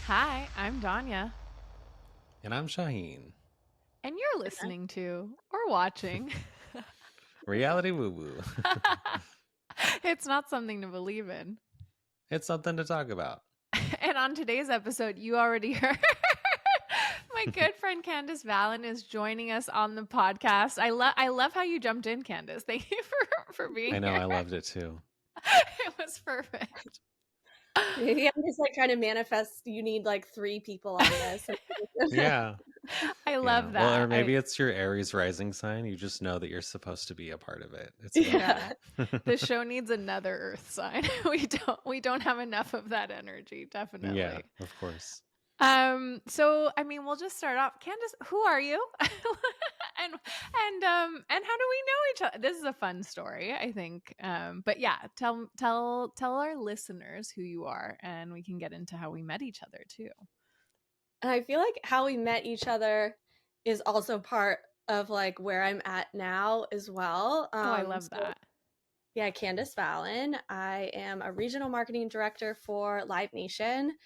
Hi, I'm Danya, And I'm Shawheen. and you're listening to or watching. Reality Woo Woo. It's not something to believe in. It's something to talk about. And on today's episode, you already heard my good friend Candace Valin is joining us on the podcast. I love how you jumped in, Candace. Thank you for being I know, here. I loved it too. It was perfect. Maybe I'm just like trying to manifest you need like 3 people on this. Yeah. I Yeah. love Well, or that. maybe it's your Aries rising sign. You just know that you're supposed to be a part of it. It's about Yeah. The show needs another earth sign. We don't have enough of that energy, Yeah, definitely. of course. So I mean, we'll just start off. Candace, who are you? And how do we know each other? This is a fun story, I think. But yeah, tell our listeners who you are, and we can get into how we met each other too. And I feel like how we met each other is also part of like where I'm at now as well. Oh, I love So that. yeah, Candace Valin. I am a regional marketing director for Live Nation,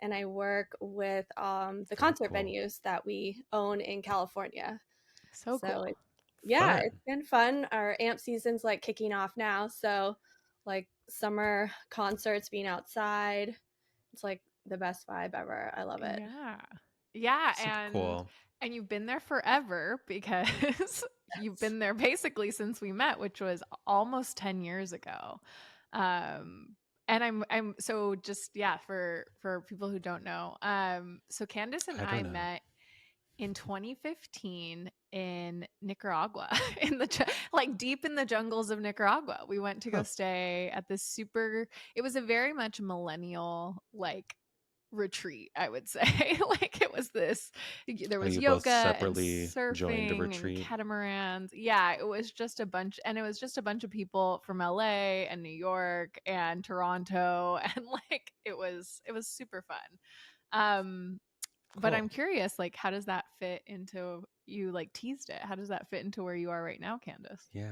and I work with the Very concert cool. venues that we own in California. So So cool. yeah, it's Fun. been fun. Our amp season's like kicking off now. So like summer concerts being outside. It's like the best vibe ever. I love it. Yeah. Yeah, Super cool. and you've been there forever because you've been there basically since we met, which was almost 10 years ago. And I'm so just yeah, for people who don't know. So Candace and I I don't know. met in 2015 in Nicaragua in the like deep in the jungles of Nicaragua. We went to go Huh. stay at this super it was a very much millennial like retreat, I would say. Like it was this there Oh, was you both yoga and separately joined a surfing and retreat. catamarans. Yeah, it was just a bunch and it was just a bunch of people from LA and New York and Toronto and like it was super fun. Um but I'm Cool. curious, like how does that fit into you like teased it? How does that fit into where you are right now, Candace? Yeah.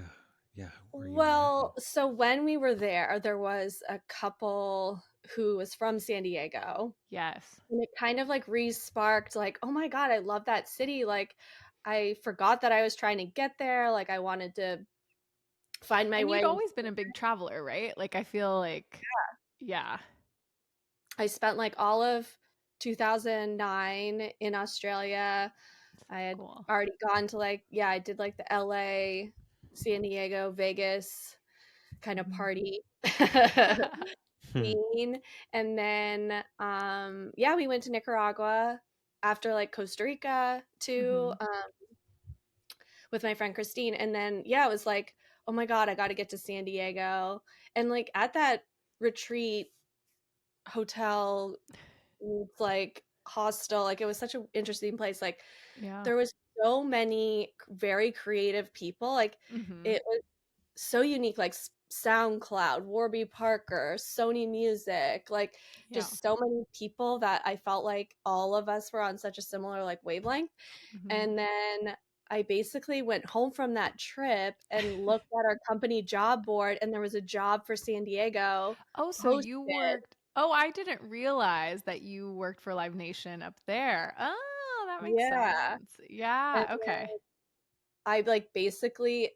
Yeah. Where you met. Well, so when we were there was a couple who was from San Diego. Yes. And it kind of like re-sparked like, oh my God, I love that city. Like I forgot that I was trying to get there. Like I wanted to find my And way. you'd always been a big traveler, right? Like I feel like yeah. I spent like all of 2009 in Australia. I had Cool. already gone to like, yeah, I did like the LA, San Diego, Vegas kind of Mhm. party Hmm. scene. And then, yeah, we went to Nicaragua after like Costa Rica too, Mhm. with my friend Christine. And then, yeah, it was like, oh my God, I got to get to San Diego. And like at that retreat hotel, it's like hostel, like it was such an interesting place. Like Yeah. there was so many very creative people. Like Mhm. it was so unique, like SoundCloud, Warby Parker, Sony Music, like Yeah. just so many people that I felt like all of us were on such a similar like wavelength. Mhm. And then I basically went home from that trip and looked at our company job board, and there was a job for San Diego Oh, so posted. you worked Oh, I didn't realize that you worked for Live Nation up there. Oh, that makes Yeah. sense. And Yeah, okay. I like basically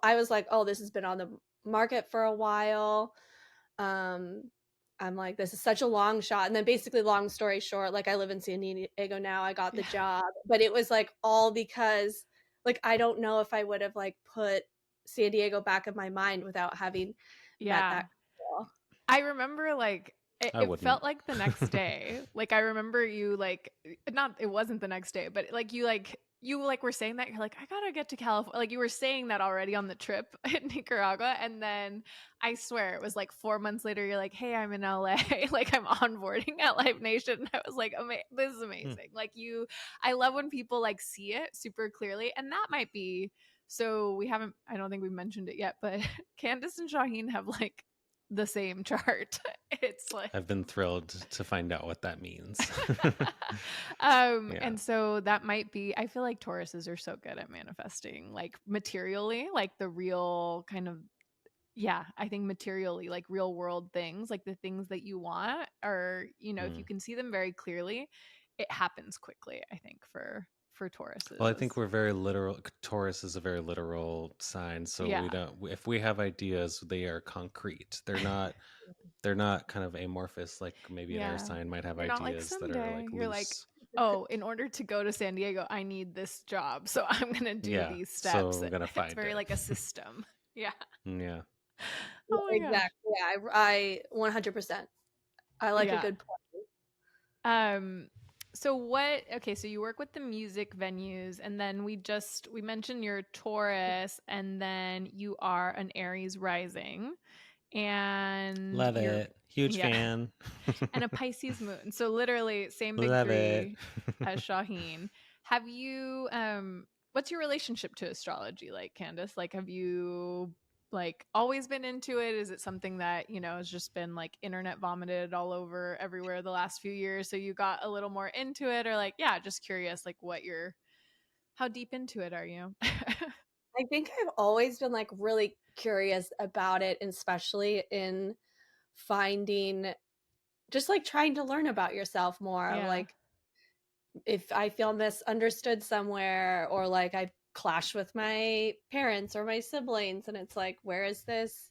I was like, oh, this has been on the market for a while. Um, I'm like, this is such a long shot. And then basically, long story short, like I live in San Diego now. I got the Yeah. job, but it was like all because like I don't know if I would have like put San Diego back in my mind without having met Yeah. that girl. I remember like I it wouldn't. felt like the next day. Like I remember you like not it wasn't the next day, but like you were saying that you're like I gotta get to California. Like you were saying that already on the trip in Nicaragua, and then I swear it was like 4 months later. You're like, hey, I'm in LA. Like I'm onboarding at Live Nation. And I was like, this is Hmm. amazing. Like I love when people like see it super clearly, and that might be. So we haven't. I don't think we mentioned it yet, but Candace and Shawheen have like the same chart. It's like I've been thrilled to find out what that means. Yeah. and so that might be I feel like Tauruses are so good at manifesting like materially, like the real kind of yeah, I think materially, like real world things, like the things that you want, or if you Mm. can see them very clearly, it happens quickly, I think, for Well, I think Tauruses. we're very literal. Taurus is a very literal sign, so we Yeah. don't. If we have ideas, they are concrete. They're not. They're not kind of amorphous like maybe an air Yeah. sign might have You're not like ideas that are someday. like You're like, loose. oh, in order to go to San Diego, I need this job. So I'm going to do Yeah, these so steps. we're gonna It's find very it. like a system. Yeah. Yeah. Yeah, Oh my gosh. exactly. Yeah, I 100%. I like a Yeah. good plan. So okay, so you work with the music venues, and then we mentioned you're Taurus, and then you are an Aries rising, and Love you're, it. Huge yeah, fan. and a Pisces moon. So literally same big Love it. three as Shawheen. Have you what's your relationship to astrology like, Candace? Like, have you like always been into it? Is it something that, has just been like internet vomited all over everywhere the last few years, so you got a little more into it? Or like, yeah, just curious, like how deep into it are you? I think I've always been like really curious about it, and especially in finding just like trying to learn about yourself more of Yeah. like if I feel misunderstood somewhere, or like I clash with my parents or my siblings, and it's like, where is this,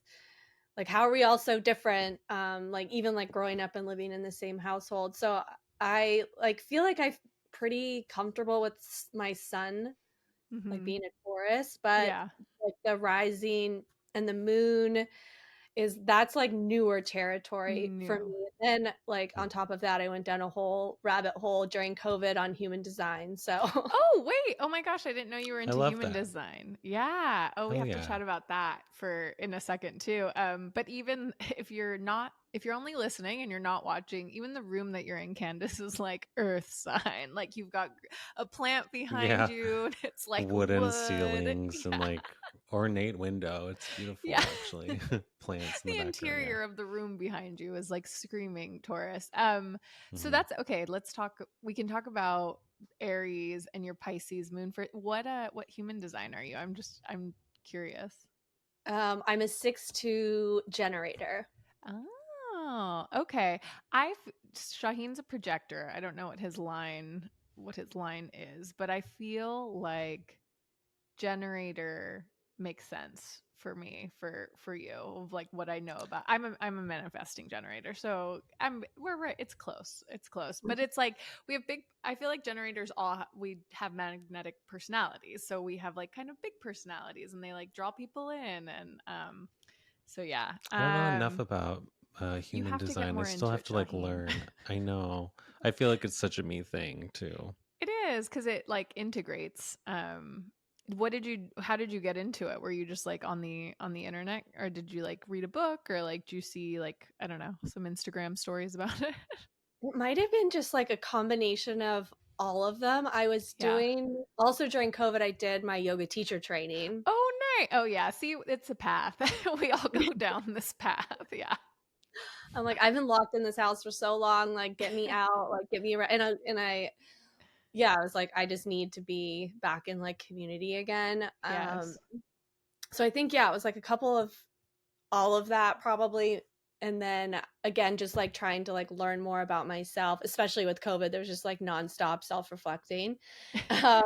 like how are we all so different, like even like growing up and living in the same household. So I like feel like I'm pretty comfortable with my sun, like Mm-hmm. being a Taurus, but Yeah. like the rising and the moon that's like newer territory for New. me. And then like on top of that, I went down a whole rabbit hole during COVID on human design. So Oh, wait. Oh my gosh, I didn't know you were I into love human that. design. Yeah. Oh, we Hell have to yeah. chat about that for in a second too. But even if you're only listening and you're not watching, even the room that you're in, Candace, is like earth sign. Like you've got a plant behind Yeah. you, and it's like Wooden wood. ceilings and Yeah. like ornate window. It's Yeah. beautiful actually. Plants in the The background, yeah. interior of the room behind you is like screaming Taurus. So Hmm. that's okay. We can talk about Aries and your Pisces moon. For what human design are you? I'm curious. I'm a 6-2 generator. Oh, okay. I've Shaheen's a projector. I don't know what his line is, but I feel like generator makes sense for me, for you, of like what I know about. I'm a manifesting generator, so we're right. It's close, but it's like we have big. I feel like generators we have magnetic personalities, so we have like kind of big personalities, and they like draw people in, and so yeah. I don't know enough about You human have to get design. I more still into have it, to like Shaheen. learn. I know. I feel like it's such a me thing too. It is because it like integrates. How did you get into it? Were you just like on the internet, or did you like read a book, or like do you see like, I don't know, some Instagram stories about it? It might have been just like a combination of all of them. I was Yeah. doing also during COVID, I did my yoga teacher training. Oh, nice. Oh yeah, see, it's a path. We all go down this path. Yeah. I'm like, I've been locked in this house for so long, like get me out, like get me around. And I yeah, I was like, I just need to be back in like community again. Yes. So I think, yeah, it was like a couple of all of that probably. And then again, just like trying to like learn more about myself, especially with COVID, there's just like nonstop self-reflecting. Um,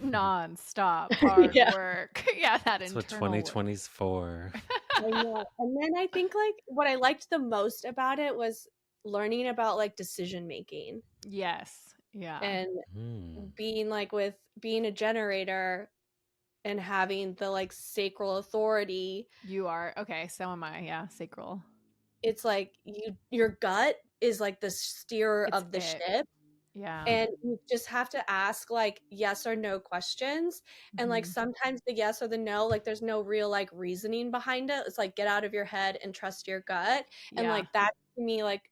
Non-stop hard yeah, work. Yeah, that That's what internal work. 2020's for. I know. And then I think like what I liked the most about it was learning about like decision making Yes. Yeah. and Mm. being like with being a generator and having the like sacral authority. You are. Okay, so am I. Yeah, sacral. It's like your gut is like the steerer It's of the it. ship, Yeah. and you just have to ask like yes or no questions. And like Mhm. sometimes the yes or the no, like there's no real like reasoning behind it. It's like get out of your head and trust your gut. And Yeah. like that to me, like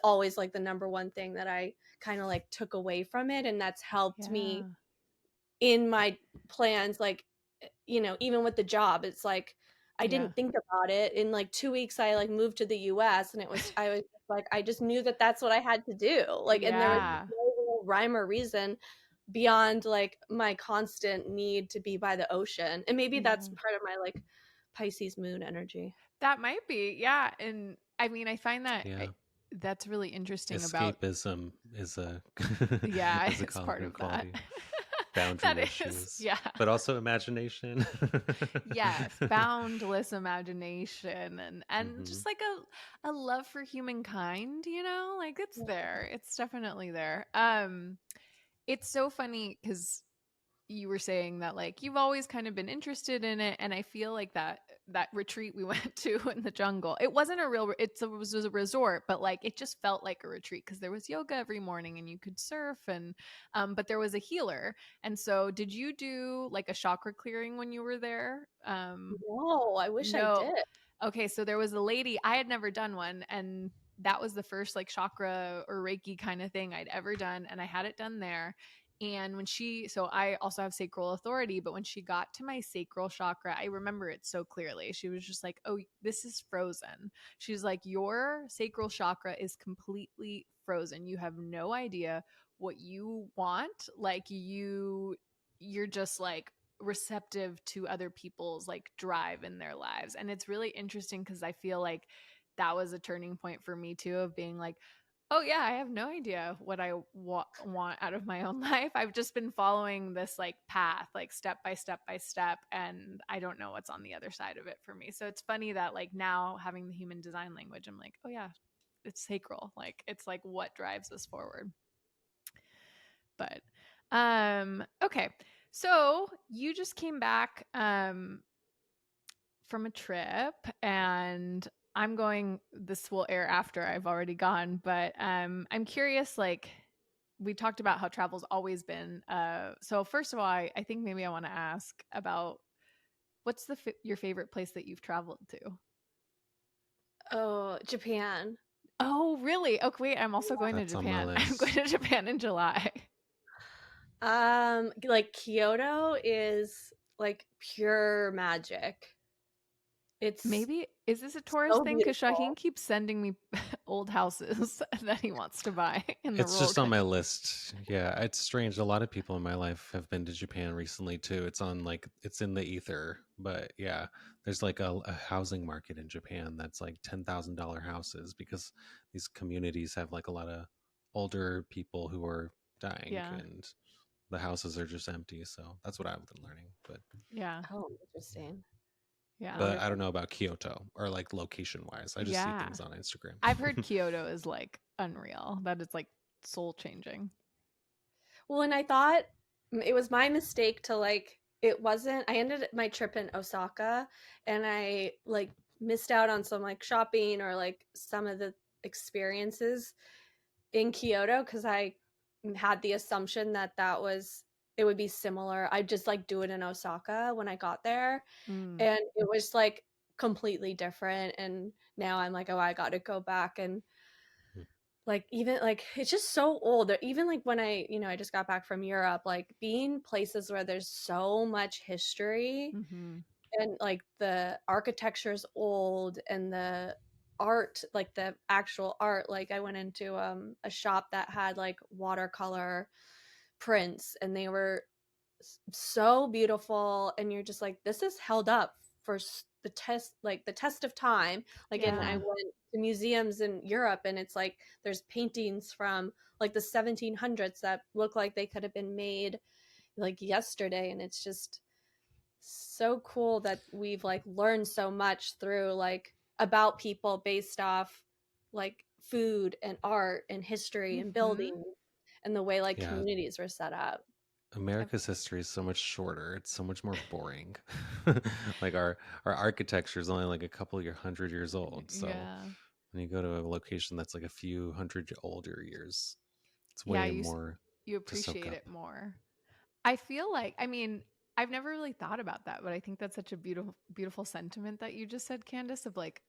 always like the number one thing that I kind of like took away from it, and that's helped me Yeah. in my plans, like even with the job. It's like I Yeah. didn't think about it. In like 2 weeks I like moved to the US, and I was just like, I just knew that that's what I had to do, like, and there was Yeah. no real rhyme or reason beyond like my constant need to be by the ocean. And maybe that's Yeah. part of my like Pisces moon energy. That might be, yeah. And I mean, I find that Yeah. that's really interesting about, Escapism is a yeah, is a it's part common of that. quality. Boundary That is, issues, yeah. but also imagination. Yes, boundless imagination and Hmm. just like a love for humankind, you know? Like it's there. It's definitely there. It's so funny cuz you were saying that like you've always kind of been interested in it, and I feel like that retreat we went to in the jungle, it wasn't a real it was a resort, but like it just felt like a retreat because there was yoga every morning and you could surf, and but there was a healer. And so did you do like a chakra clearing when you were there? No, I wish I No. did. Okay, so there was a lady, I had never done one, and that was the first like chakra or Reiki kind of thing I'd ever done, and I had it done there. And when so I also have sacral authority, but when she got to my sacral chakra, I remember it so clearly. She was just like, "Oh, this is frozen." She's like, "Your sacral chakra is completely frozen. You have no idea what you want. Like you're just like receptive to other people's like drive in their lives." And it's really interesting because I feel like that was a turning point for me too, of being like, oh yeah, I have no idea what I want out of my own life. I've just been following this like path, like step by step by step, and I don't know what's on the other side of it for me. So it's funny that like now having the human design language, I'm like, oh yeah, it's sacral. Like it's like what drives us forward. But okay. So you just came back from a trip, and this will air after I've already gone, but I'm curious, like we talked about how travel's always been so first of all, I think maybe I want to ask about what's your favorite place that you've traveled to? Oh, Japan. Oh, really? Okay, wait, I'm also going to That's on my Japan. I'm going list. to Japan in July. Like Kyoto is like pure magic. It's Maybe is this a Taurus so thing? Because Shawheen beautiful. keeps sending me old houses that he wants to buy in the It's rural just on my country. list. Yeah, it's strange. A lot of people in my life have been to Japan recently too. It's in the ether. But yeah, there's like a housing market in Japan that's like $10,000 houses because these communities have like a lot of older people who are dying Yeah, and the houses are just empty. So that's what I've been learning. yeah, Oh, interesting. I yeah, wonder But if I don't know about Kyoto or like location wise. I just see yeah. things on Instagram. I've heard Kyoto is like unreal. That it's like soul changing. well, and I thought it was my mistake to like it wasn't I ended my trip in Osaka and I like missed out on some like shopping or like some of the experiences in Kyoto because I had the assumption that it would be similar. I'd just like do it in Osaka when I got there. Mm. And it was like completely different. And now I'm like, oh, I got to go back and like even like it's just so old. Even like when I just got back from Europe, like being places where there's so much history Mm-hmm. and like the architecture's old and the art, like the actual art, like I went into a shop that had like watercolor prints and they were so beautiful and you're just like this is held up for the test of time. Like and I Yeah. went to museums in Europe and it's like there's paintings from like the 1700s that look like they could have been made like yesterday, and it's just so cool that we've like learned so much through like about people based off like food and art and history and Mm-hmm. building and the way like Yeah, communities were set up. America's history is so much shorter. It's so much more boring. Like our architecture is only like a couple of 100 years old. So Yeah. when you go to a location that's like a few hundred older years, it's Yeah, way more you to soak appreciate up. it more. I feel like, I mean, I've never really thought about that, but I think that's such a beautiful sentiment that you just said, Candace, of like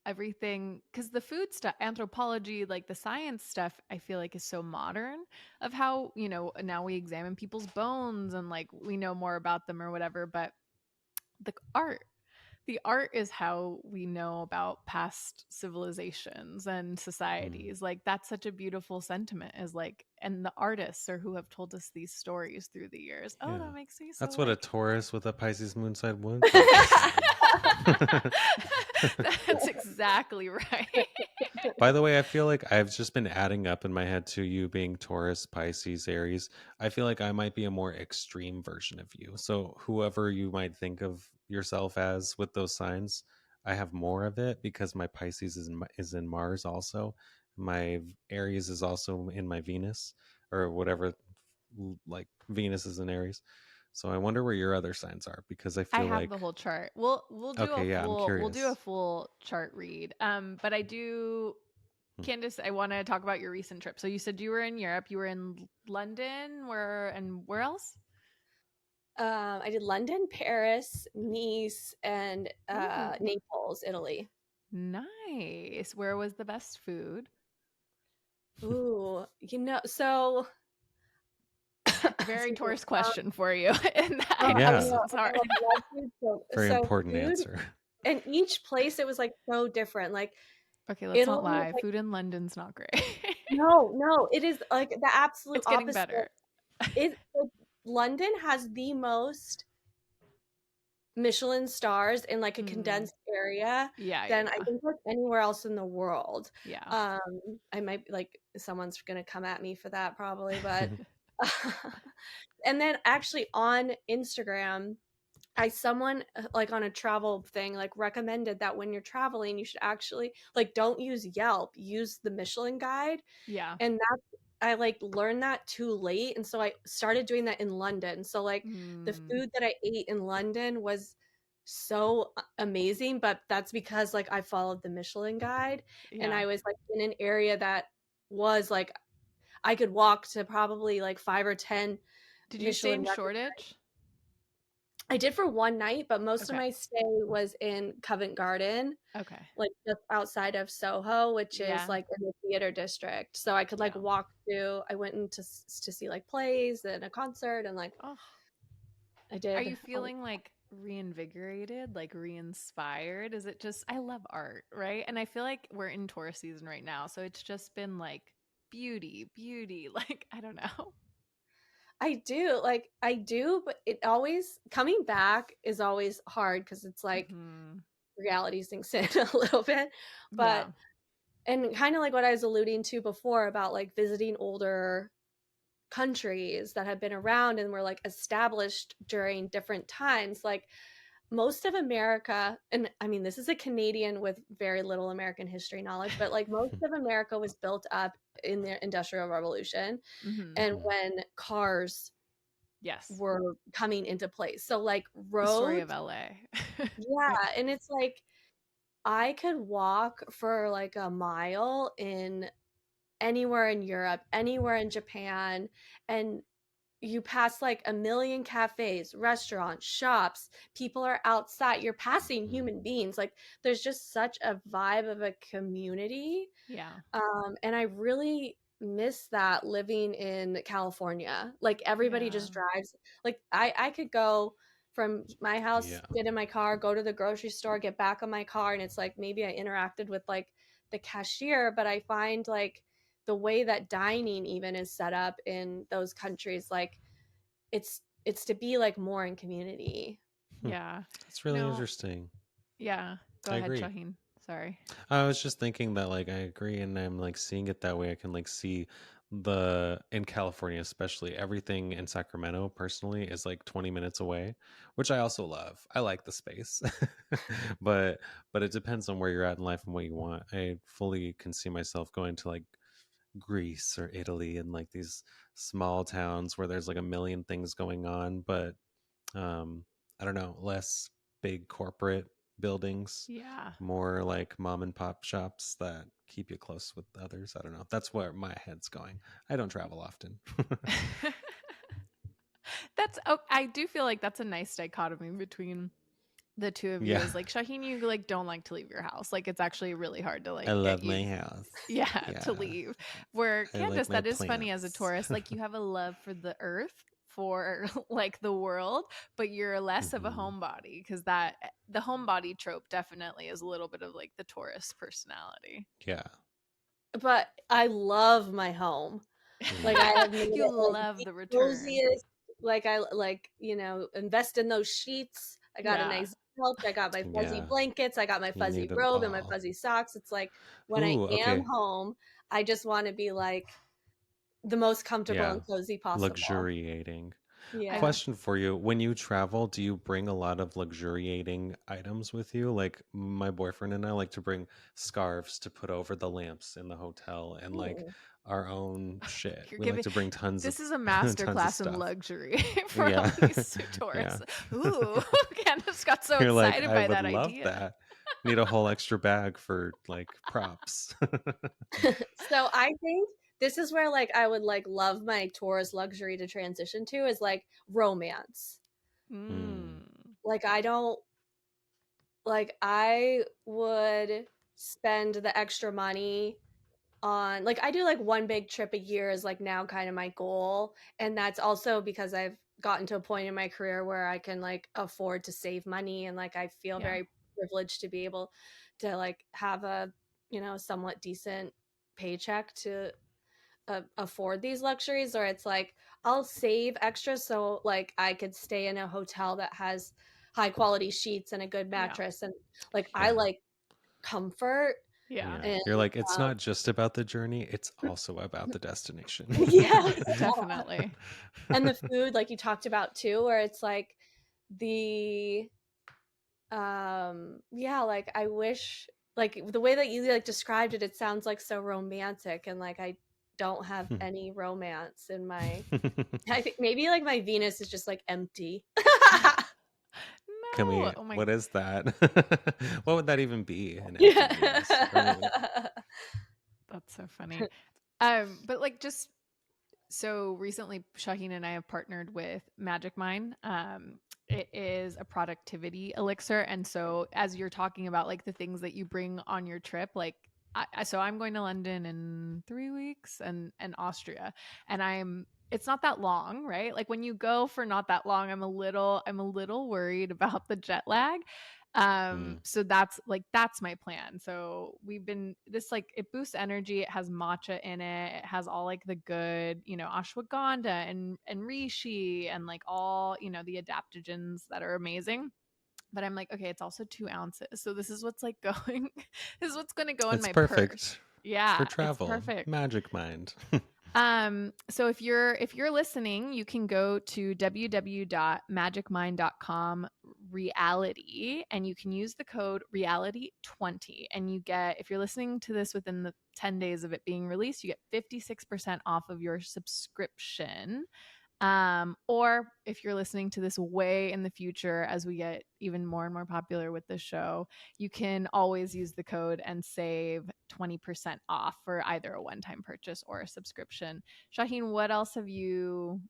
everything, because the food stuff, anthropology, like the science stuff, I feel like is so modern, of how, now we examine people's bones and like we know more about them or whatever, but the art, the art is how we know about past civilizations and societies. Like that's such a beautiful sentiment, is like, and the artists are who have told us these stories through the years. Oh, Yeah. that makes me so That's what a like Taurus with a Pisces moon side would say. that's exactly right. By the way, I feel like I've just been adding up in my head to you being Taurus, Pisces, Aries. I feel like I might be a more extreme version of you. So whoever you might think of yourself as with those signs, I have more of it because my Pisces is in Mars also. My Aries is also in my Venus or whatever, like Venus is in Aries. So I wonder where your other signs are because I I feel have like the whole chart. We'll do okay, yeah, I'm we'll do a curious. full chart read. But I do, Candace, I want to talk about your recent trip. So you said you were in Europe. You were in London. Where else? I did London, Paris, Nice, and Ooh. Naples, Italy. Nice. Where was the best food? Ooh, so Very Taurus question for you. And I Yeah. know it's hard. Very important food, answer. and each place it was like so different. Like Okay, let's not Italy, lie. like, Food in London's not great. no, it is like the absolute It's getting opposite. better. Like, London has the most Michelin stars in like a condensed area than I think like anywhere else in the world. Yeah. I might like someone's gonna come at me for that probably, but and then actually on Instagram, someone like on a travel thing like recommended that when you're traveling, you should actually like don't use Yelp, use the Michelin guide. Yeah. And I like learned that too late, and so I started doing that in London. So like the food that I ate in London was so amazing, but that's because like I followed the Michelin guide, and I was like in an area that was like I could walk to probably like 5 or 10 Did you stay in Michelin Shoreditch? I did for one night, but most of my stay was in Covent Garden. Okay. Like just outside of Soho, which Yeah. is like in the theater district. So I could like walk to, I went in to see like plays and a concert and like, I did. Are you feeling like reinvigorated, like re-inspired? Is it just, I love art, right? And I feel like we're in Taurus season right now. So it's just been like beauty, like, I don't know. I do, but it always, coming back is always hard because it's like reality sinks in a little bit. But, and kind of like what I was alluding to before about like visiting older countries that have been around and were like established during different times, like most of America, and I mean this is a Canadian with very little American history knowledge, but like most of America was built up in the Industrial Revolution and when cars were coming into place. So like roads, the story of LA. And it's like I could walk for like a mile in anywhere in Europe, anywhere in Japan, and you pass like a million cafes, restaurants, shops, people are outside, you're passing human beings. Like there's just such a vibe of a community. And I really miss that living in California. Like everybody just drives. Like I could go from my house, get in my car, go to the grocery store, get back on my car, and it's like maybe I interacted with like the cashier, but I find like the way that dining even is set up in those countries, like it's to be like more in community. That's really interesting. Go ahead, agree. Shawheen. Sorry. I was just thinking that like I agree, and I'm like seeing it that way. I can like see in California especially, everything in Sacramento personally is like 20 minutes away, which I also love. I like the space. but it depends on where you're at in life and what you want. I fully can see myself going to like Greece or Italy and like these small towns where there's like a million things going on, but I don't know, less big corporate buildings, more like mom and pop shops that keep you close with others. I don't know, that's where my head's going. I don't travel often. I do feel like that's a nice dichotomy between the two of you. Is like, Shawheen, you like don't like to leave your house. Like it's actually really hard to like I love my house. To leave. Where Candace, like that is funny as a Taurus. Like you have a love for the earth, for like the world, but you're less of a Mhm. homebody, because that the homebody trope definitely is a little bit of like the Taurus personality. Yeah. But I love my home. Like I have made You it like love the the return. coziest. Like I like, invest in those sheets. I got a Yeah. nice couch. I got my fuzzy Yeah. blankets. I got my You fuzzy need it robe and my all. fuzzy socks. It's like when I Ooh, am okay. home, I just want to be like the most comfortable Yeah. and cozy possible. Luxuriating. Yeah. Question for you. When you travel, do you bring a lot of luxuriating items with you? Like my boyfriend and I like to bring scarves to put over the lamps in the hotel and like Ooh. our own shit. You're We like giving to bring tons this of is a master tons of class in stuff. luxury from Yeah. these two Taurus. Yeah. Ooh, Candace got so You're like, excited I by would that love idea. that. Need a whole extra bag for like props. So I think this is where like I would like love my Taurus luxury to transition to is like romance. Mm. Like I don't like I would spend the extra money on like I do like one big trip a year is like now kind of my goal, and that's also because I've gotten to a point in my career where I can like afford to save money, and like I feel Yeah. very privileged to be able to like have a somewhat decent paycheck to afford these luxuries, or it's like I'll save extra so like I could stay in a hotel that has high quality sheets and a good Yeah. mattress, and like I Yeah. like comfort. Yeah. Yeah. And You're like, it's um, not just about the journey, it's also about the destination. yes, Yes, definitely. and the food like you talked about too, where it's like the yeah, like I wish like the way that you like described it, it sounds like so romantic, and like I don't have any romance in my I think maybe like my Venus is just like empty. Can No. we, Oh my. what is that? What would that even be? An empty Venus? I Yeah. mean, That's so funny. But like just so recently, Shawheen and I have partnered with Magic Mind. It is a productivity elixir, and so as you're talking about like the things that you bring on your trip, like so I'm going to London in 3 weeks and Austria, and it's not that long, right? Like when you go for not that long, I'm a little worried about the jet lag. mm, So that's my plan. So we've been this like it boosts energy, it has matcha in it, it has all like the good, ashwagandha and reishi and like all, the adaptogens that are amazing. But I'm like, okay, it's also 2 ounces. So this is what's like going this is what's gonna go in it's my purse. perfect for Yeah, it's travel. perfect. Magic Mind. So if you're listening, you can go to www.magicmind.com reality, and you can use the code reality20, and you get, if you're listening to this within the 10 days of it being released, you get 56% off of your subscription. Or if you're listening to this way in the future as we get even more and more popular with this show, you can always use the code and save 20% off for either a one-time purchase or a subscription. Shawheen, what else have you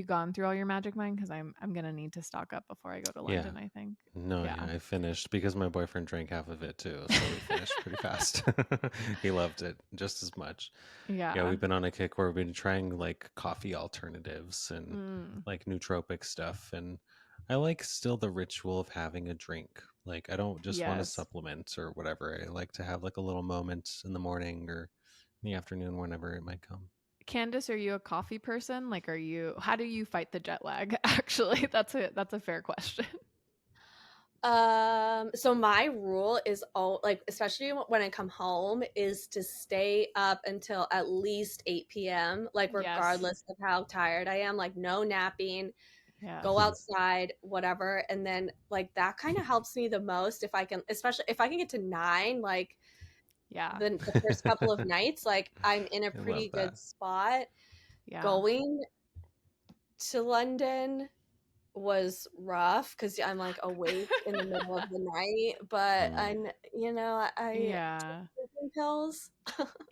gone through all your Magic Mind? Because I'm gonna need to stock up before I go to Yeah. London, I think. No, Yeah. yeah, I finished because my boyfriend drank half of it too, so we finished pretty fast. He loved it just as much. Yeah, Yeah. we've been on a kick where we've been trying like coffee alternatives and Mm. like nootropic stuff, and I like still the ritual of having a drink. Like I don't just want to Yes. supplement or whatever. I like to have like a little moment in the morning or in the afternoon whenever it might come. Candace, are you a coffee person? Like, how do you fight the jet lag? Actually, that's a fair question. So my rule is all like, especially when I come home, is to stay up until at least 8 p.m. Like, Yes. regardless of how tired I am, like, no napping, Yes. go outside, whatever. And then, like, that kind of helps me the most if I can, especially if I can get to 9, like, Yeah. the first couple of nights, like, I'm in a I love pretty that. good spot. Yeah. Going to London was rough because I'm like awake in the middle of the night, but Mm, I Yeah. sleeping pills.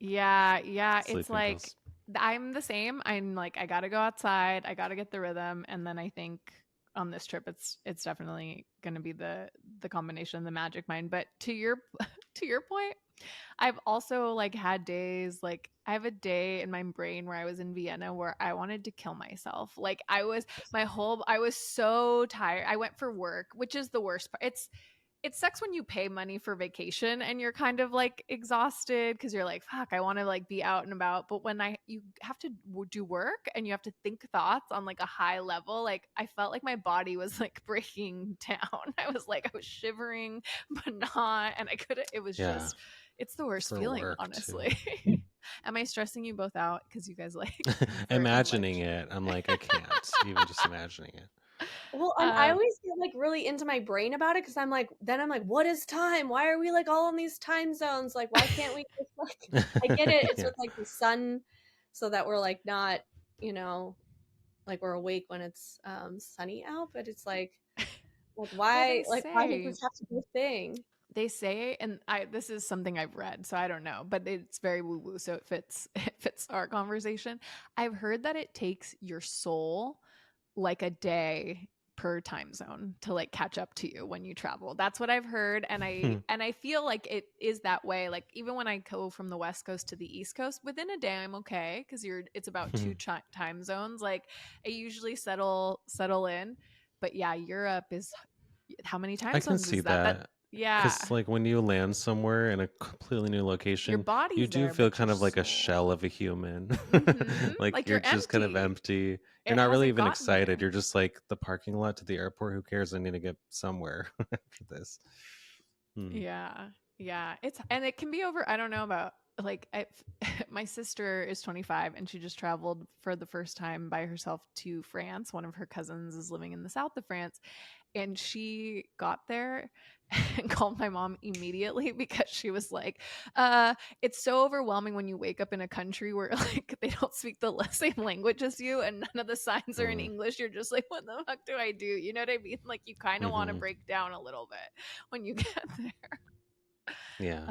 Yeah. Yeah. It's sleeping like pills. I'm the same. I'm like, I gotta go outside. I gotta get the rhythm. And then I think on this trip it's definitely gonna be the combination of the Magic Mind. But to your to your point, I've also like had days like I have a day in my brain where I was in Vienna where I wanted to kill myself. Like I was so tired. I went for work, which is the worst part. It sucks when you pay money for vacation and you're kind of like exhausted because you're like, fuck, I want to like be out and about. But when you have to do work and you have to think thoughts on like a high level, like I felt like my body was like breaking down. I was shivering, but not, and I couldn't, it was Yeah, just, it's the worst for feeling, work too. honestly. Am I stressing you both out? Because you guys like very Imagining much. it, I'm like, I can't even just imagining it. Well, and I Um, always get like really into my brain about it because I'm like, what is time? Why are we like all in these time zones? Like, why can't we just like, I get it. It's Yeah. with like the sun so that we're like not, you know, like we're awake when it's sunny out, but it's like well, why does this have to be a thing? they say, and this is something I've read, so I don't know, but it's very woo woo, so it fits our conversation. I've heard that it takes your soul like a day per time zone to like catch up to you when you travel. That's what I've heard, and I feel like it is that way. Like even when I go from the West Coast to the East Coast, within a day I'm okay because it's about two time zones. Like I usually settle in, but yeah, Europe is how many time I can zones see is that? that. Yeah, Because, like, when you land somewhere in a completely new your location, you body's do there, feel but your kind of like a soul, shell of a human. Like, like you're you're just kind of empty. empty. You're It not really hasn't even gotten excited. there. You're just like, the parking lot to the airport. Who cares? I need to get somewhere after this. Hmm. Yeah. Yeah. And it can be over. I don't know about like, my sister is 25 and she just traveled for the first time by herself to France. One of her cousins is living in the south of France. And she got there and called my mom immediately because she was like, it's so overwhelming when you wake up in a country where like they don't speak the same language as you and none of the signs are in Mm. English. You're just like, what the fuck do I do? You know what I mean? Like you kind of want to Hmm. break down a little bit when you get there. Yeah.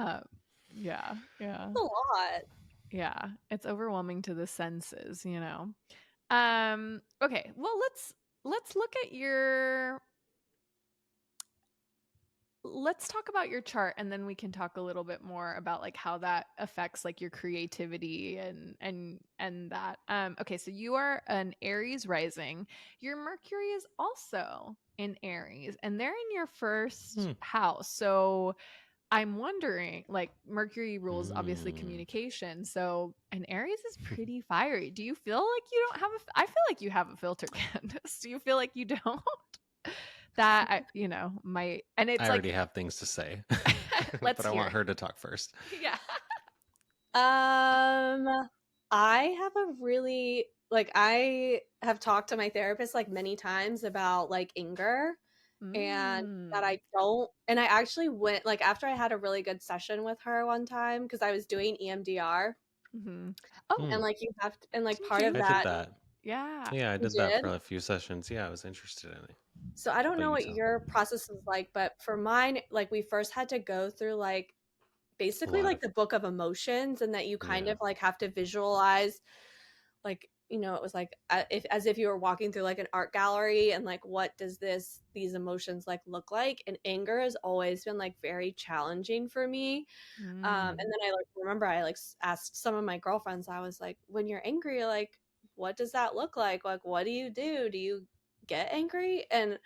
Yeah, yeah, It's a lot. yeah. It's overwhelming to the senses, you know. Okay, well let's look at your let's talk about your chart and then we can talk a little bit more about like how that affects like your creativity and that. Okay, so you are an Aries rising. Your Mercury is also in Aries and they're in your first Hmm. house. So I'm wondering, like Mercury rules obviously Mm. communication, so an Aries is pretty fiery. Do you feel like you don't have I feel like you have a filter, Candace. Do you feel like you don't? That might, and I it's already like, have things to say, let's but I hear want it. her to talk first. Yeah. I have a really like I have talked to my therapist like many times about like anger and that Mm. I don't and I actually went like after I had a really good session with her one time because I was doing EMDR Hmm. Oh, Hmm. and like you have to, and like didn't part you? of I did that that. Yeah. Yeah, I you did that did. for a few sessions. Yeah, I was interested in it. So I don't But know you what tell. your process is like, but for mine, like we first had to go through like A basically lot like of, the book of emotions and that you kind yeah. of like have to visualize like it was like as if you were walking through like an art gallery and like what does these emotions like look like, and anger has always been like very challenging for me. And Mm. then I like remember I like asked some of my girlfriends, I was like, when you're angry, like what does that look like what do you get angry? And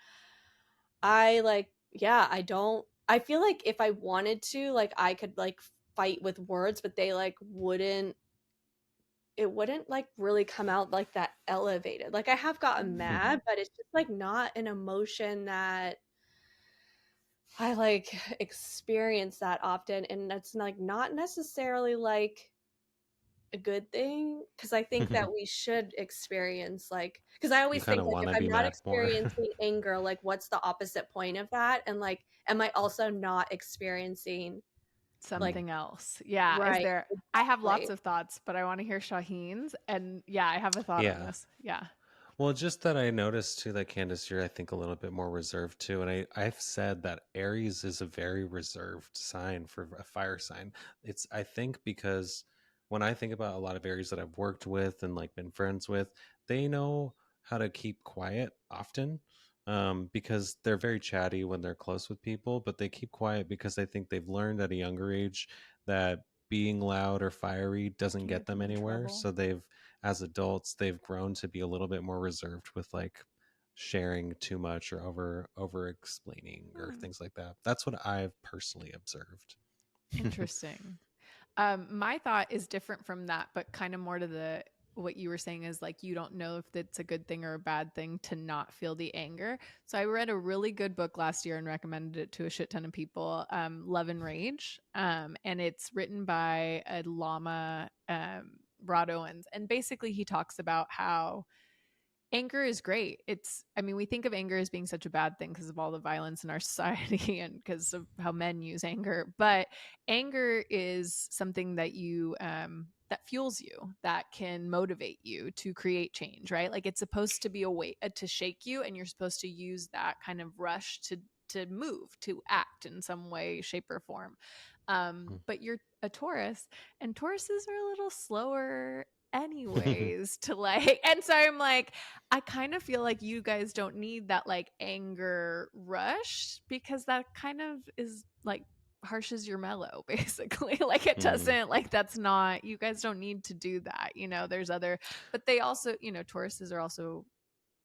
I like, yeah, I feel like if I wanted to, like I could like fight with words, but they like it wouldn't like really come out like that elevated. Like I have gotten Mm. mad, but it's just like not an emotion that I like experience that often. And that's like not necessarily like a good thing because I think that we should experience like because I You always kind think of like want if to I'm be not mad more. experiencing anger, like what's the opposite point of that? And like am I also not experiencing like Something else. Yeah. Is right there, I have lots exactly. of thoughts, but I want to hear Shaheen's. And yeah, I have a thought on Yeah. this. Yeah. Well, just that I noticed too that Candace, you're I think a little bit more reserved too, and I've said that Aries is a very reserved sign for a fire sign. It's I think because when I think about a lot of Aries that I've worked with and like been friends with, they know how to keep quiet often. because they're very chatty when they're close with people, but they keep quiet because they think they've learned at a younger age that being loud or fiery doesn't Can get get them them in anywhere. trouble. So as adults, they've grown to be a little bit more reserved with like sharing too much or over explaining or Hmm. things like that. That's what I've personally observed. Interesting. My thought is different from that, but kind of more to the what you were saying is like you don't know if it's a good thing or a bad thing to not feel the anger. So I read a really good book last year and recommended it to a shit ton of people, Love and Rage. And it's written by a Lama, Rod Owens. And basically he talks about how anger is great. I mean, we think of anger as being such a bad thing because of all the violence in our society and because of how men use anger. But anger is something that that fuels you, that can motivate you to create change, right? Like it's supposed to be a way to shake you, and you're supposed to use that kind of rush to move, to act in some way, shape, or form. But you're a Taurus, and Tauruses are a little slower anyways to like, and so I'm like, I kind of feel like you guys don't need that like anger rush, because that kind of is like harshes your mellow basically. Like it doesn't, like that's not, you guys don't need to do that, there's other, but they also, Tauruses are also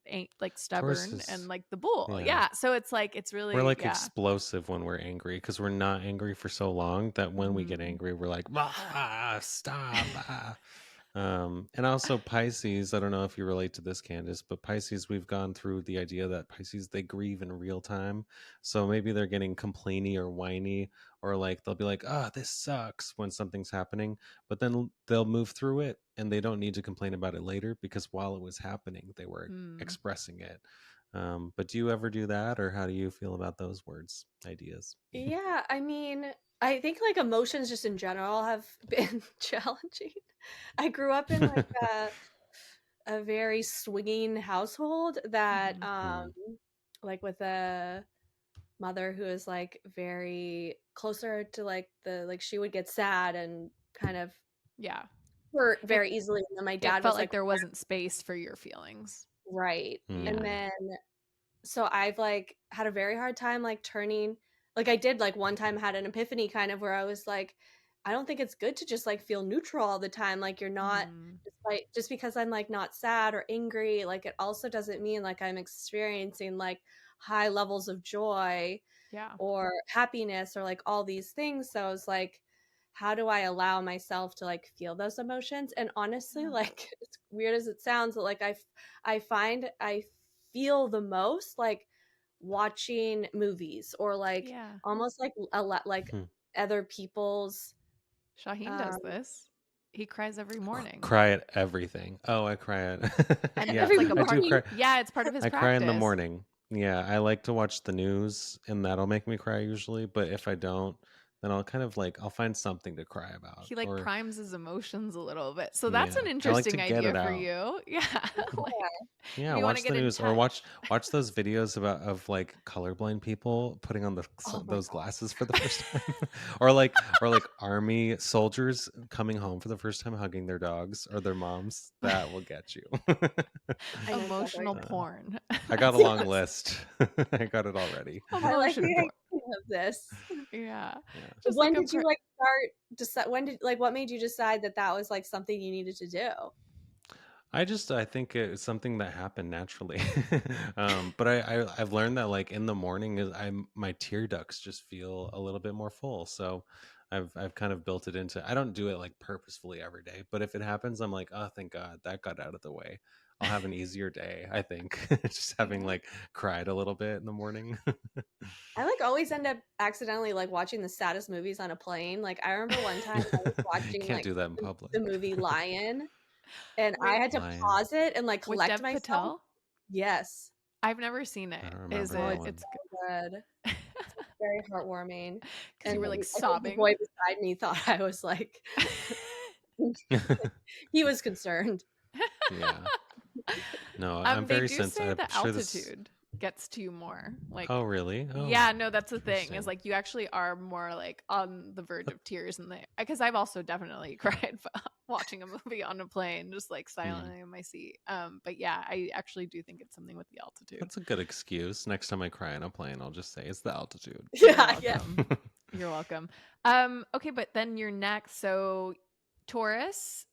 ain't like stubborn and Tauruses, like the bull. yeah. Yeah, so it's like it's We're really, like yeah. explosive when we're angry because we're not angry for so long that when we get angry, we're like, stop. And also Pisces, I don't know if you relate to this, Candace, but Pisces, we've gone through the idea that Pisces, they grieve in real time. So maybe they're getting complainy or whiny, or like they'll be like, this sucks when something's happening, but then they'll move through it and they don't need to complain about it later because while it was happening, they were expressing it. But do you ever do that, or how do you feel about those words, ideas? Yeah, I mean, I think like emotions just in general have been challenging. I grew up in like a very swinging household that like with a mother who is like very closer to like the like she would get sad and kind of Yeah, hurt it, very easily, and then my it dad felt was like like there wasn't space for your feelings. right. Yeah. And then so I've like had a very hard time like turning, like I did like one time had an epiphany kind of where I was like, I don't think it's good to just like feel neutral all the time. Like you're not just because I'm like not sad or angry, like it also doesn't mean like I'm experiencing like high levels of joy Yeah. or happiness or like all these things. So I was like, how do I allow myself to like feel those emotions? And honestly, like as weird as it sounds, like I find I feel the most like watching movies or like almost like a lot like other people's Shawheen does this. He cries every morning. Cry at everything. Oh, I cry at And yeah, it's like a I part, do cry. yeah, it's part of his I cry in the practice. morning. Yeah, I like to watch the news and that'll make me cry usually, but if I don't, then I'll kind of like I'll find something to cry about. He like Or primes his emotions a little bit. So that's an I like to interesting get it idea for out. you. Yeah. Like Yeah, if you want to watch the get in news or touch. watch those videos of like colorblind people putting on those glasses for the first time, or like army soldiers coming home for the first time hugging their dogs or their moms. That will get you. Emotional porn. I got a long list. I got it already. I like the Emotion porn. idea of this. Yeah. Just when did you like start decide when did like what made you decide that that was like something you needed to do? I think it's something that happened naturally. But I've learned that like in the morning my tear ducts just feel a little bit more full. So I've kind of built it into, I don't do it like purposefully every day, but if it happens, I'm like, oh, thank God that got out of the way. I'll have an easier day, I think. Just having like cried a little bit in the morning. I like always end up accidentally like watching the saddest movies on a plane. Like I remember one time I was watching Can't like do that in public. the movie Lion, and I Wait, had to Lion. pause it and like with collect Dev myself. Patel? Yes. I've never seen it. I don't remember Is that it? one. It's good. It's very heartwarming. because you were like I think sobbing. the boy beside me thought I was like he was concerned. Yeah. No, I'm very sensitive. The altitude gets to you more. Like, oh, really? Oh, yeah, no, that's the thing. Is like you actually are more like on the verge of tears, and because I've also definitely cried watching a movie on a plane, just like Hmm. silently in my seat. But yeah, I actually do think it's something with the altitude. That's a good excuse. Next time I cry on a plane, I'll just say it's the altitude. You're Yeah, yeah. welcome. You're welcome. Okay, but then your next, so Taurus,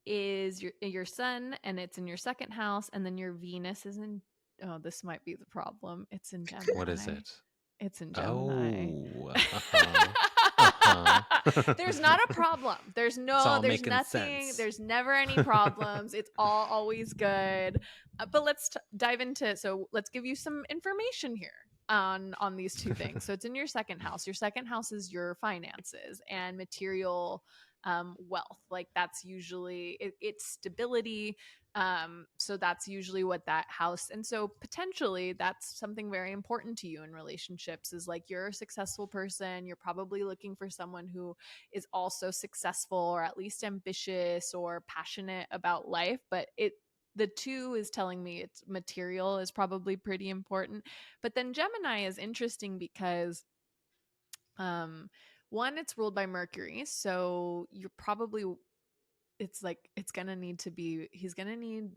is your sun, and it's in your second house, and then your Venus is in. Oh, this might be the problem. It's in Gemini. What is it? It's in Gemini. Oh, uh-huh. There's not a problem. There's all there's making nothing. sense. There's never any problems. It's all always good. But let's dive into. So let's give you some information here on these two things. So it's in your second house. Your second house is your finances and material wealth. Like that's usually it's stability. So that's usually what that house, and so potentially that's something very important to you in relationships, is like you're a successful person. You're probably looking for someone who is also successful, or at least ambitious or passionate about life. But the two is telling me it's material is probably pretty important. But then Gemini is interesting because one, it's ruled by Mercury, so you're probably, it's like it's gonna need to be,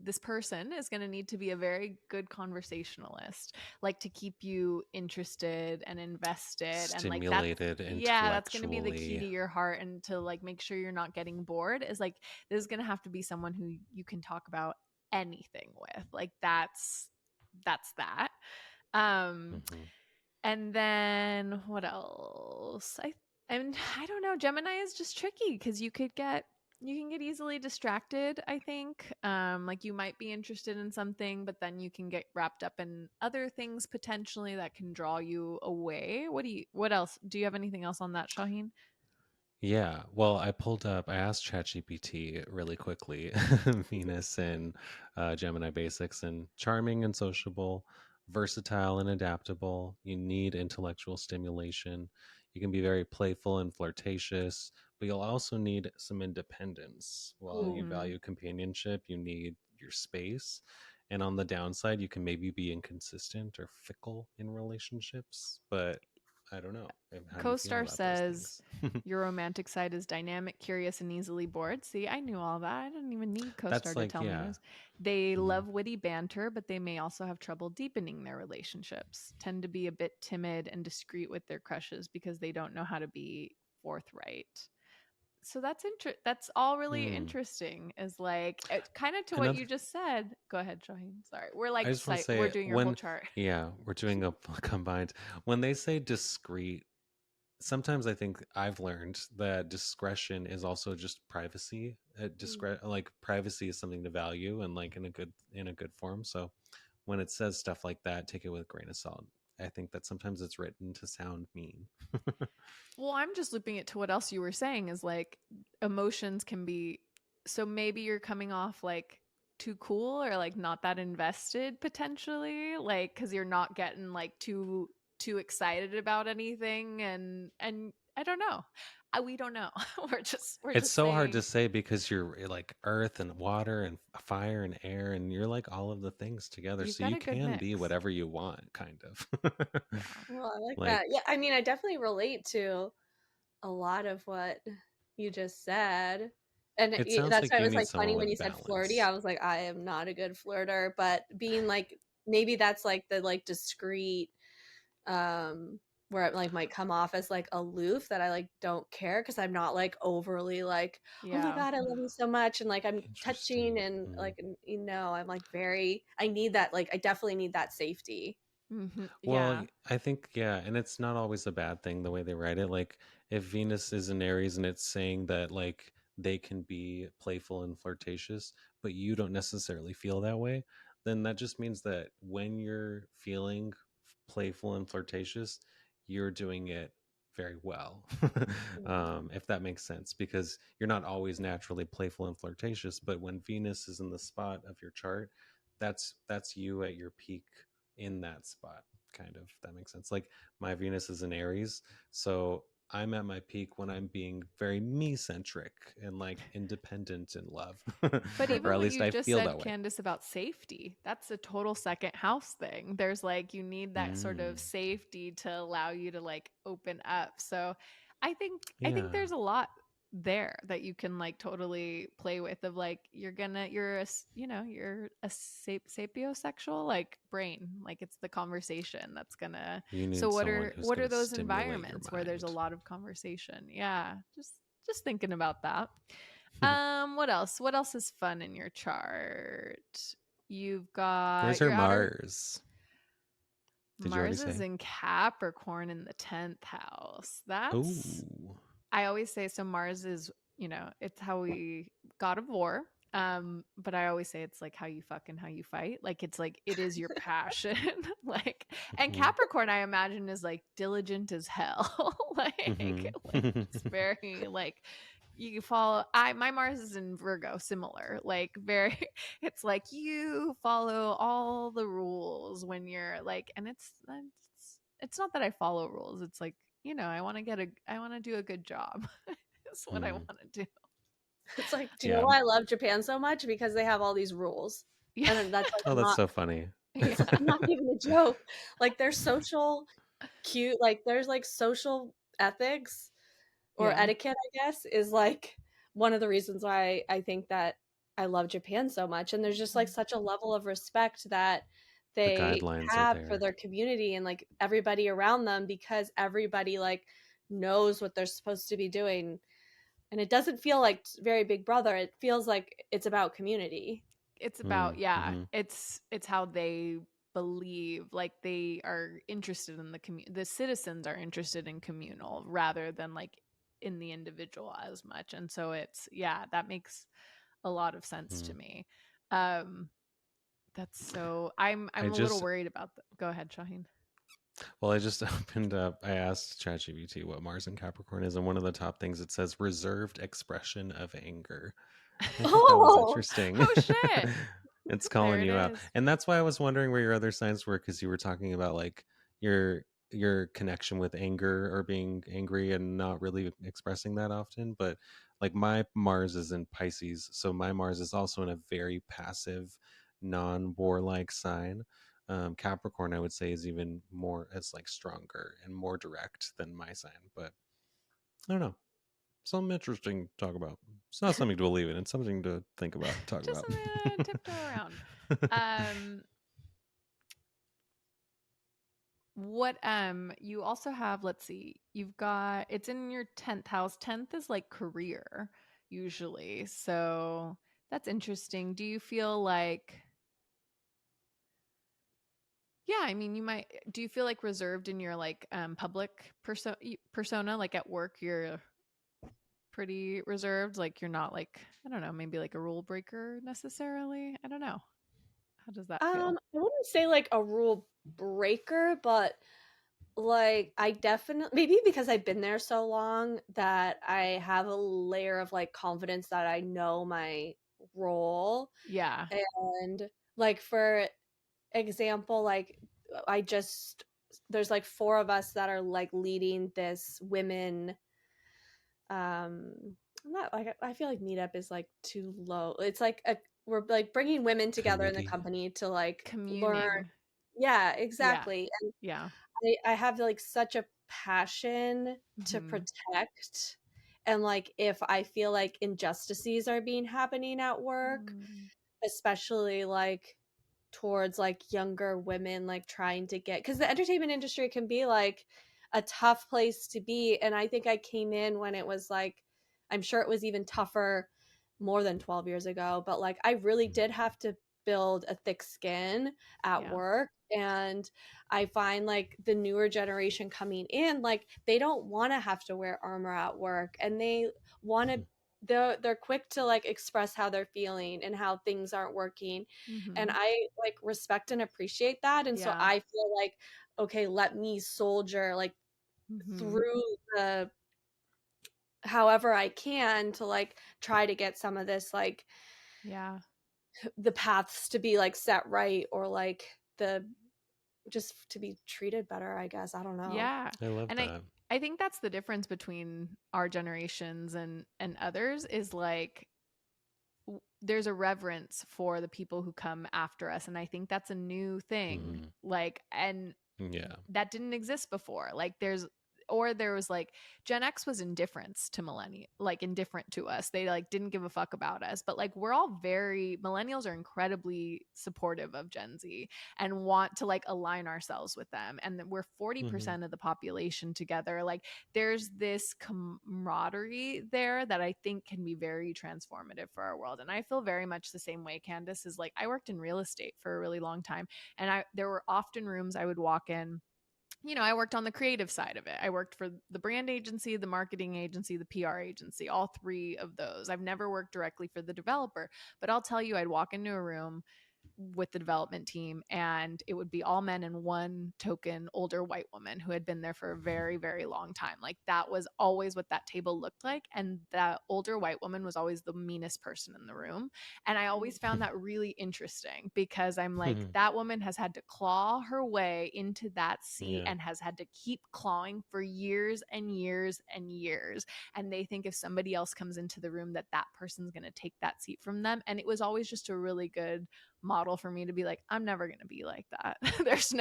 this person is gonna need to be a very good conversationalist, like to keep you interested and invested, Stimulated and like that's gonna be the key to intellectually. your heart, and to like make sure you're not getting bored, is like this is gonna have to be someone who you can talk about anything with. Like that's that. um Mhm. and then what else? I don't know. Gemini is just tricky because you can get easily distracted, I think. Like you might be interested in something, but then you can get wrapped up in other things potentially that can draw you away. What else? Do you have anything else on that, Shawheen? Yeah, well, I asked ChatGPT really quickly, Venus and Gemini basics, and charming and sociable, versatile and adaptable. You need intellectual stimulation. You can be very playful and flirtatious, but you'll also need some independence. While you Mm-hmm. value companionship, you need your space. And on the downside, you can maybe be inconsistent or fickle in relationships, but I don't know. How do you feel Co-star about those says things? your romantic side is dynamic, curious, and easily bored. See, I knew all that. I didn't even need co-star That's to like, tell me yeah. this. They Mhm. love witty banter, but they may also have trouble deepening their relationships. Tend to be a bit timid and discreet with their crushes because they don't know how to be forthright. So that's all really Hmm. interesting, is like kind of to what Another, you just said. Go ahead, Shaheen. Sorry. I just want to We're say doing your whole when, chart. yeah, we're doing a combined. When they say discreet, sometimes I think I've learned that discretion is also just privacy. Like privacy is something to value, and like in a good form. So when it says stuff like that, take it with a grain of salt. I think that sometimes it's written to sound mean. Well, I'm just looping it to what else you were saying, is like emotions can be, so maybe you're coming off like too cool, or like not that invested potentially, like cuz you're not getting like too excited about anything, and I don't know. We don't know. We're It's just so hard to saying say because you're like earth and water and fire and air, and you're like all of the things together. you've So got you a good can be mix. whatever you want, kind of. Yeah. Well, I like Like, that. Yeah, I mean, I definitely relate to a lot of what you just said. And it sounds that's like why it you was need like funny someone when you with said flirty. balance. I was like, I am not a good flirter, but being like, maybe that's like the like discreet, where it like might come off as like aloof, that I like don't care because I'm not like overly like, oh my Yeah. God, I love you so much. And like I'm touching Interesting. and Mm. like, I'm like very, I need that, like, I definitely need that safety. Well, Yeah. I think, yeah, and it's not always a bad thing the way they write it. Like, if Venus is in Aries and it's saying that, like, they can be playful and flirtatious, but you don't necessarily feel that way, then that just means that when you're feeling playful and flirtatious, you're doing it very well. If that makes sense, because you're not always naturally playful and flirtatious, but when Venus is in the spot of your chart, that's you at your peak in that spot, kind of. That makes sense. Like my Venus is in Aries, so I'm at my peak when I'm being very me centric and like independent in love, But or even at what least you I just feel said, that way. Candace, about safety, that's a total second house thing. There's like, you need that sort of Mm, safety to allow you to like open up. So I think yeah. there's a lot. there that you can like totally play with, of like you're a sapiosexual like brain, like it's the conversation that's gonna. You So need someone who's what going are to those stimulate your environments where there's a mind. lot of conversation? Yeah, just thinking about that. What else is fun in your chart? You've got Where's her your outer. Mars? Did you already Mars is say? in Capricorn in the 10th house. That's, Oh. I always say, so Mars is, it's how we, god of war. But I always say it's like how you fuck and how you fight. Like it's like it is your passion. Like, and Capricorn, I imagine, is like diligent as hell. like it's very like you follow. My Mars is in Virgo, similar. Like very, it's like you follow all the rules when you're like, and it's not that I follow rules. It's like, I want to do a good job. That's what I want to do. It's like, do you know why I love Japan so much? Because they have all these rules. Yeah. And that's like, Oh, that's so funny. Yeah. I'm not even a joke. Like their social cute, like there's like social ethics or etiquette, I guess, is like one of the reasons why I think that I love Japan so much. And there's just like such a level of respect that The they guidelines are have for there. their community and like everybody around them, because everybody like knows what they're supposed to be doing. And it doesn't feel like very Big Brother. It feels like it's about community. It's about, it's how they believe, like they are interested in the citizens are interested in communal rather than like in the individual as much. And so it's, that makes a lot of sense to me. That's so, I'm a little worried about that. Go ahead, Shawheen. Well, I just opened up, I asked ChatGPT what Mars and Capricorn is, and one of the top things it says reserved expression of anger. I thought that was interesting. Oh shit. It's calling you out. And that's why I was wondering where your other signs were, because you were talking about like your connection with anger or being angry and not really expressing that often. But like my Mars is in Pisces, so my Mars is also in a very passive, non-warlike sign. Capricorn, I would say, is even more, it's like stronger and more direct than my sign. But I don't know. Something interesting to talk about. It's not something to believe in. It's something to think about, talk just about. Tiptoe around. What you also have, let's see, you've got, it's in your 10th house. 10th is like career usually. So that's interesting. Do you feel like, I mean, do you feel like reserved in your like public persona, like at work you're pretty reserved, like you're not like, I don't know, maybe like a rule breaker necessarily? I don't know. How does that feel? I wouldn't say like a rule breaker, but like I definitely, maybe because I've been there so long that I have a layer of like confidence that I know my role. Yeah. And like for example, like there's like 4 of us that are like leading this women not like, I feel like meetup is like too low. It's like we're like bringing women together in the company to like learn. Yeah, exactly. And I have like such a passion to protect, and like if I feel like injustices are being happening at work, especially like towards like younger women like trying to get, because the entertainment industry can be like a tough place to be. And I think I came in when it was like, I'm sure it was even tougher more than 12 years ago, but like I really did have to build a thick skin at work. And I find like the newer generation coming in, like they don't want to have to wear armor at work, and they want to, they're quick to like express how they're feeling and how things aren't working. And I like respect and appreciate that. And so I feel like, okay, let me soldier like through the however I can to like try to get some of this like the paths to be like set right, or like the just to be treated better, I guess. I don't know. Yeah. I love that. I think that's the difference between our generations and others, is like there's a reverence for the people who come after us, and I think that's a new thing. Like, and that didn't exist before. Like there's or there was like Gen X was indifference to indifferent to us. They like didn't give a fuck about us. But like we're all millennials are incredibly supportive of Gen Z and want to like align ourselves with them. And we're 40% of the population together. Like there's this camaraderie there that I think can be very transformative for our world. And I feel very much the same way. Candace is like, I worked in real estate for a really long time, and there were often rooms I would walk in. I worked on the creative side of it. I worked for the brand agency, the marketing agency, the PR agency, all three of those. I've never worked directly for the developer, but I'll tell you, I'd walk into a room with the development team and it would be all men and one token older white woman who had been there for a very, very long time. Like that was always what that table looked like. And that older white woman was always the meanest person in the room. And I always found that really interesting because I'm like, that woman has had to claw her way into that seat and has had to keep clawing for years and years and years. And they think if somebody else comes into the room that person's going to take that seat from them. And it was always just a really good model for me to be like, I'm never gonna be like that. there's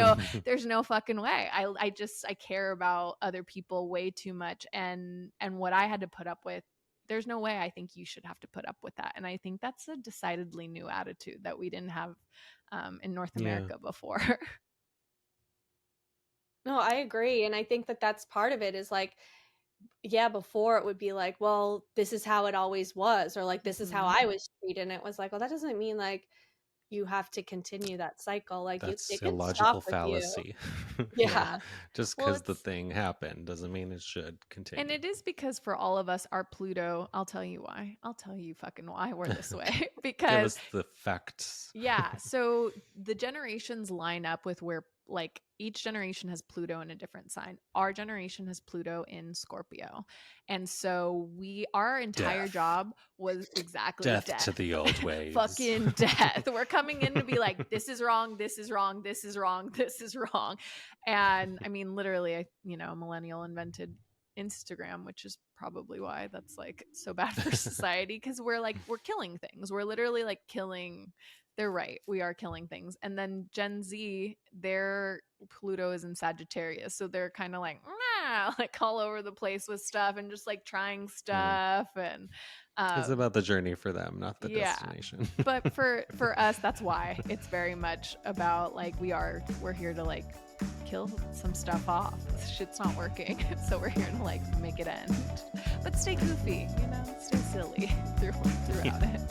no fucking way. I care about other people way too much, and what I had to put up with, there's no way I think you should have to put up with that. And I think that's a decidedly new attitude that we didn't have in North America before. No, I agree. And I think that that's part of it is like, before it would be like, well, this is how it always was, or like this is how I was treated. And it was like, well, that doesn't mean like you have to continue that cycle. Like that's it a can logical stop fallacy. Yeah. Just because the thing happened doesn't mean it should continue. And it is because for all of us, our Pluto, I'll tell you why. I'll tell you fucking why we're this way. Because give us the facts. So the generations line up with where like each generation has Pluto in a different sign. Our generation has Pluto in Scorpio. And so our entire job was exactly death to the old ways. Fucking death. We're coming in to be like, this is wrong, this is wrong, this is wrong, this is wrong. And I mean, literally, a millennial invented Instagram, which is probably why that's like so bad for society, because we're killing things. We're literally like killing. They're right. We are killing things. And then Gen Z, their Pluto is in Sagittarius. So they're kind of like all over the place with stuff and just like trying stuff. And it's about the journey for them, not the destination. But for us, that's why it's very much about like we're here to like kill some stuff off. Shit's not working. So we're here to like make it end. But stay goofy, stay silly throughout it.